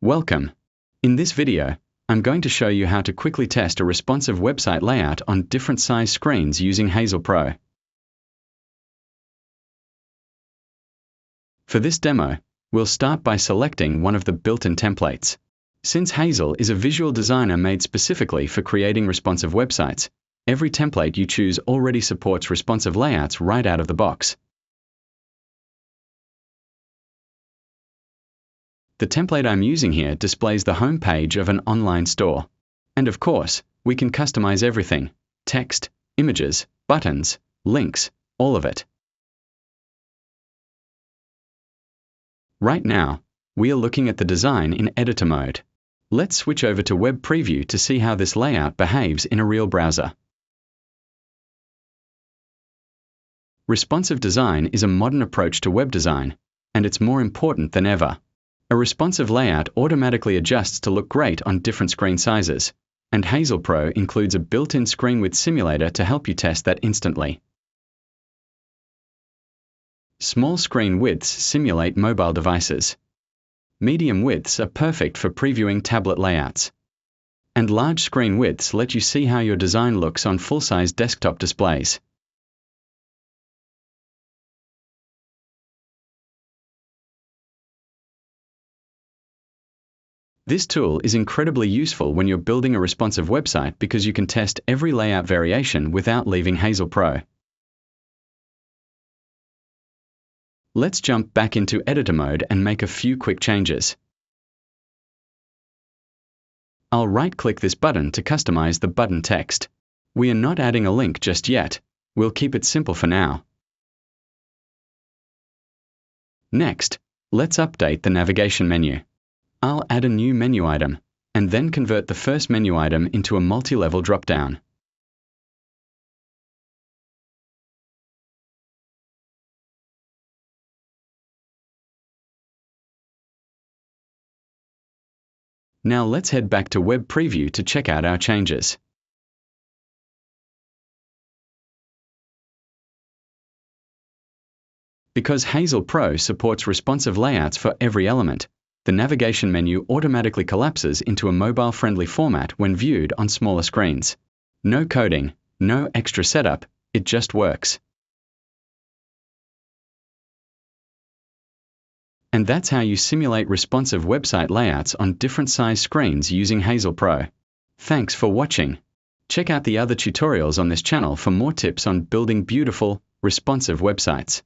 Welcome. In this video, I'm going to show you how to quickly test a responsive website layout on different size screens using Hazel Pro. For this demo, we'll start by selecting one of the built-in templates. Since Hazel is a visual designer made specifically for creating responsive websites, every template you choose already supports responsive layouts right out of the box. The template I'm using here displays the home page of an online store. And of course, we can customize everything: text, images, buttons, links, all of it. Right now, we are looking at the design in editor mode. Let's switch over to Web Preview to see how this layout behaves in a real browser. Responsive design is a modern approach to web design, and it's more important than ever. A responsive layout automatically adjusts to look great on different screen sizes, and Hazel Pro includes a built-in screen width simulator to help you test that instantly. Small screen widths simulate mobile devices. Medium widths are perfect for previewing tablet layouts. And large screen widths let you see how your design looks on full-size desktop displays. This tool is incredibly useful when you're building a responsive website because you can test every layout variation without leaving Hazel Pro. Let's jump back into editor mode and make a few quick changes. I'll right-click this button to customize the button text. We are not adding a link just yet. We'll keep it simple for now. Next, let's update the navigation menu. I'll add a new menu item, and then convert the first menu item into a multi-level drop-down. Now let's head back to Web Preview to check out our changes. Because Hazel Pro supports responsive layouts for every element, the navigation menu automatically collapses into a mobile-friendly format when viewed on smaller screens. No coding, no extra setup, it just works. And that's how you simulate responsive website layouts on different size screens using Hazel Pro. Thanks for watching. Check out the other tutorials on this channel for more tips on building beautiful, responsive websites.